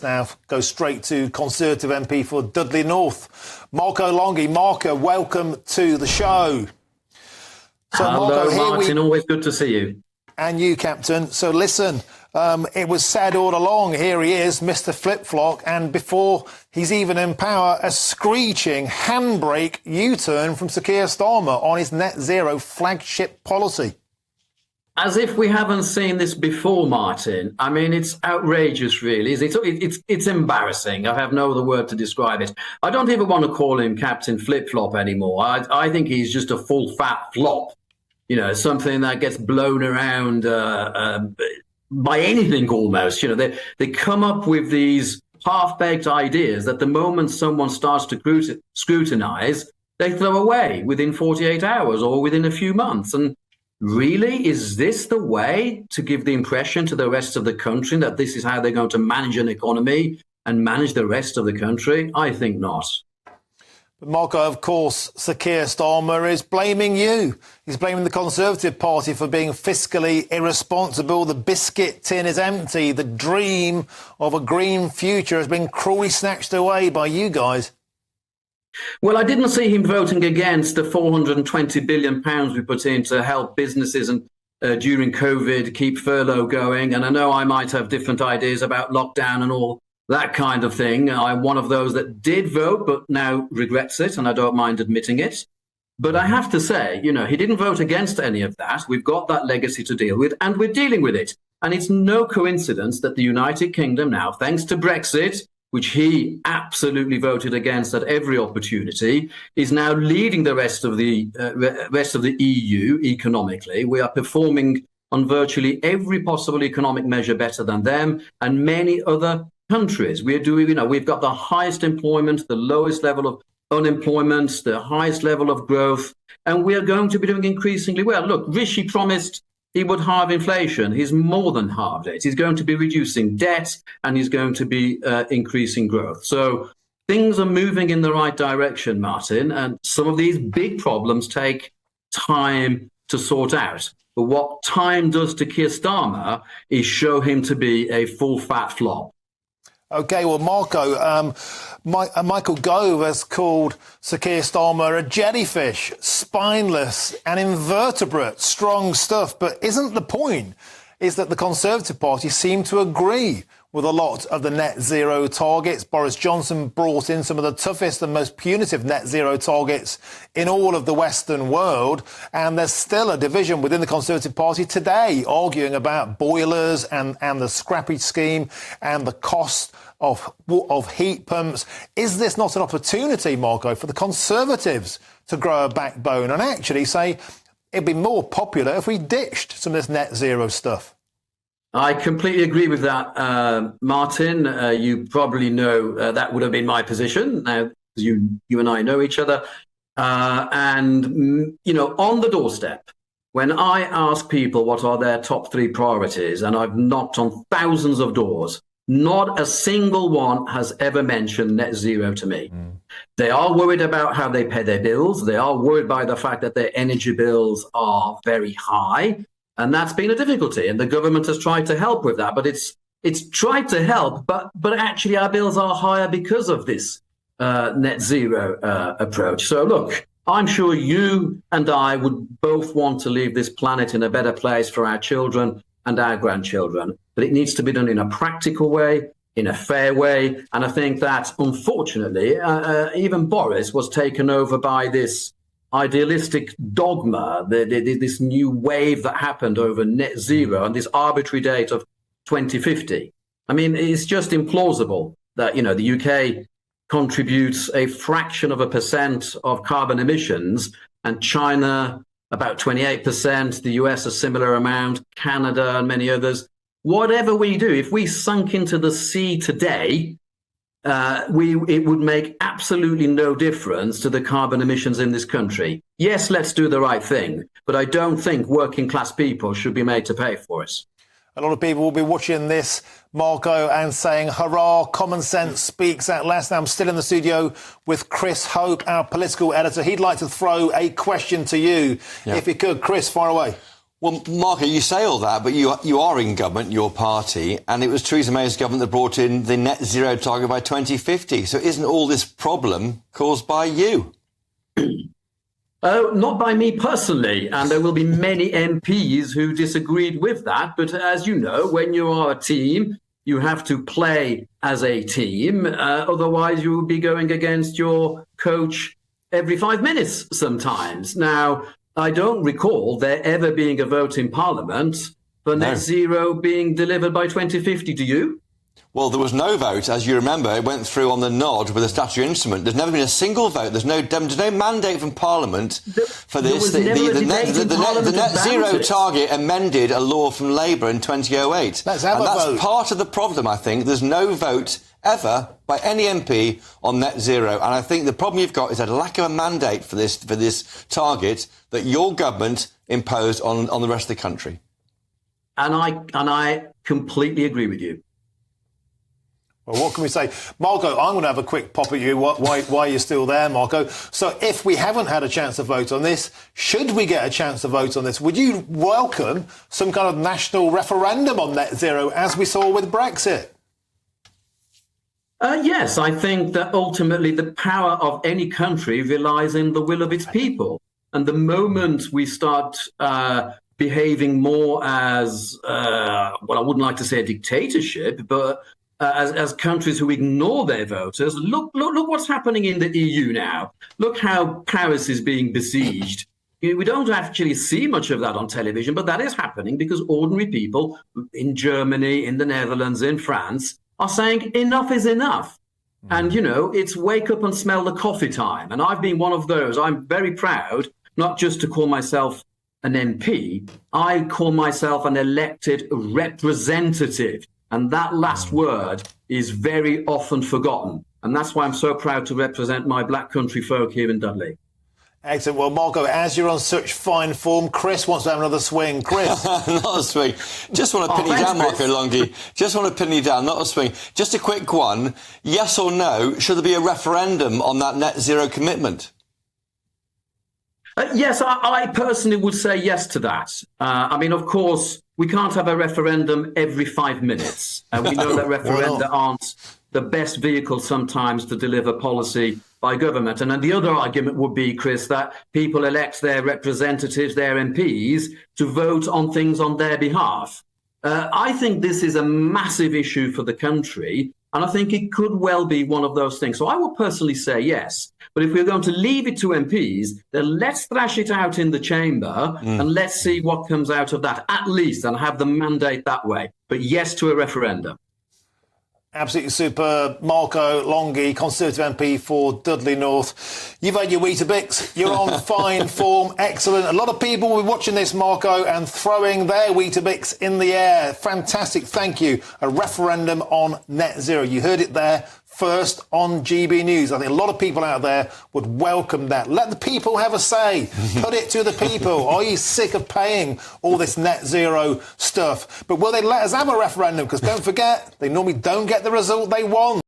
let's now go straight to Conservative MP for Dudley North, Marco Longhi. Marco, welcome to the show. So, hello, Martin. Always good to see you. And you, Captain. So listen, it was said all along, here he is, Mr. Flip-Flop, and before he's even in power, a screeching handbrake U-turn from Sir Keir Starmer on his net zero flagship policy. As if we haven't seen this before, Martin. I mean, it's outrageous, really. It's embarrassing. I have no other word to describe it. I don't even want to call him Captain Flip-Flop anymore. I think he's just a full fat flop. You know, something that gets blown around by anything almost. You know, they come up with these half-baked ideas that the moment someone starts to scrutinize, they throw away within 48 hours or within a few months. And really, is this the way to give the impression to the rest of the country that this is how they're going to manage an economy and manage the rest of the country? I think not. But Marco, of course, Sir Keir Starmer is blaming you. He's blaming the Conservative Party for being fiscally irresponsible. The biscuit tin is empty. The dream of a green future has been cruelly snatched away by you guys. Well, I didn't see him voting against the £420 billion we put in to help businesses and during COVID keep furlough going. And I know I might have different ideas about lockdown and all that kind of thing. I'm one of those that did vote, but now regrets it, and I don't mind admitting it. But I have to say, you know, he didn't vote against any of that. We've got that legacy to deal with, and we're dealing with it. And it's no coincidence that the United Kingdom now, thanks to Brexit, which he absolutely voted against at every opportunity, is now leading the rest of the EU economically. We are performing on virtually every possible economic measure better than them and many other countries. We are doing, you know, we've got the highest employment, the lowest level of unemployment, the highest level of growth, and we are going to be doing increasingly well. Look, Rishi promised he would halve inflation. He's more than halved it. He's going to be reducing debt and he's going to be increasing growth. So things are moving in the right direction, Martin, and some of these big problems take time to sort out. But what time does to Keir Starmer is show him to be a full fat flop. OK, well, Marco, Michael Gove has called Sir Keir Starmer a jellyfish, spineless and invertebrate, strong stuff. But isn't the point is that the Conservative Party seem to agree with a lot of the net zero targets? Boris Johnson brought in some of the toughest and most punitive net zero targets in all of the Western world. And there's still a division within the Conservative Party today arguing about boilers and the scrappage scheme and the cost of heat pumps. Is this not an opportunity, Marco, for the Conservatives to grow a backbone and actually say it'd be more popular if we ditched some of this net zero stuff? I completely agree with that, Martin. You probably know that would have been my position. Now, you and I know each other. And, you know, on the doorstep, when I ask people what are their top three priorities, and I've knocked on thousands of doors, not a single one has ever mentioned net zero to me. They are worried about how they pay their bills. They are worried by the fact that their energy bills are very high. And that's been a difficulty. And the government has tried to help with that. But it's tried to help. But actually, our bills are higher because of this net zero approach. So, look, I'm sure you and I would both want to leave this planet in a better place for our children and our grandchildren. But it needs to be done in a practical way, in a fair way. And I think that, unfortunately, even Boris was taken over by this idealistic dogma, this new wave that happened over net zero and this arbitrary date of 2050. I mean, it's just implausible that, you know, the UK contributes a fraction of a percent of carbon emissions and China about 28%, the US a similar amount, Canada and many others. Whatever we do, if we sunk into the sea today, it would make absolutely no difference to the carbon emissions in this country. Yes, let's do the right thing, but I don't think working class people should be made to pay for it. A lot of people will be watching this, Marco, and saying, hurrah, common sense speaks at last. Now, I'm still in the studio with Chris Hope, our political editor. He'd like to throw a question to you, if he could. Chris, fire away. Well, Marco, you say all that, but you are in government, your party, and it was Theresa May's government that brought in the net zero target by 2050. So isn't all this problem caused by you? Oh, not by me personally, and there will be many MPs who disagreed with that. But as you know, when you are a team, you have to play as a team. Otherwise, you will be going against your coach every 5 minutes sometimes. Now, I don't recall there ever being a vote in Parliament for net zero being delivered by 2050. Do you? Well, there was no vote, as you remember. It went through on the nod with a statutory instrument. There's never been a single vote. There's no mandate from Parliament for this. The net zero target amended a law from Labour in 2008. Let's have a vote. That's part of the problem, I think. There's no vote ever by any MP on net zero. And I think the problem you've got is a lack of a mandate for this target that your government imposed on the rest of the country. And I completely agree with you. Well, what can we say? Marco, I'm going to have a quick pop at you while you're still there, Marco. So if we haven't had a chance to vote on this, should we get a chance to vote on this, would you welcome some kind of national referendum on net zero, as we saw with Brexit? Yes, I think that ultimately the power of any country relies in the will of its people. And the moment we start behaving more as, well, I wouldn't like to say a dictatorship, but as countries who ignore their voters, look what's happening in the EU now. Look how Paris is being besieged. We don't actually see much of that on television, but that is happening because ordinary people in Germany, in the Netherlands, in France are saying enough is enough. And, you know, it's wake up and smell the coffee time. And I've been one of those. I'm very proud, not just to call myself an MP, I call myself an elected representative. And that last word is very often forgotten. And that's why I'm so proud to represent my black country folk here in Dudley. Excellent. Well, Marco, as you're on such fine form, Chris wants to have another swing. Chris. Not a swing. Just want to pin you down, Marco Longhi. Just want to pin you down, not a swing. Just a quick one. Yes or no, should there be a referendum on that net zero commitment? Yes, I personally would say yes to that. I mean, of course, we can't have a referendum every 5 minutes. We know that referenda aren't the best vehicle sometimes to deliver policy by government. And then the other argument would be, Chris, that people elect their representatives, their MPs, to vote on things on their behalf. I think this is a massive issue for the country, and I think it could well be one of those things. So I would personally say yes. But if we're going to leave it to MPs, then let's thrash it out in the chamber and let's see what comes out of that, at least, and have the mandate that way. But yes to a referendum. Absolutely superb. Marco Longhi, Conservative MP for Dudley North. You've had your Weetabix. You're on fine form. Excellent. A lot of people will be watching this, Marco, and throwing their Weetabix in the air. Fantastic. Thank you. A referendum on net zero. You heard it there first on GB News. I think a lot of people out there would welcome that. Let the people have a say. Put it to the people. Are you sick of paying all this net zero stuff? But will they let us have a referendum? Because don't forget, they normally don't get the result they want.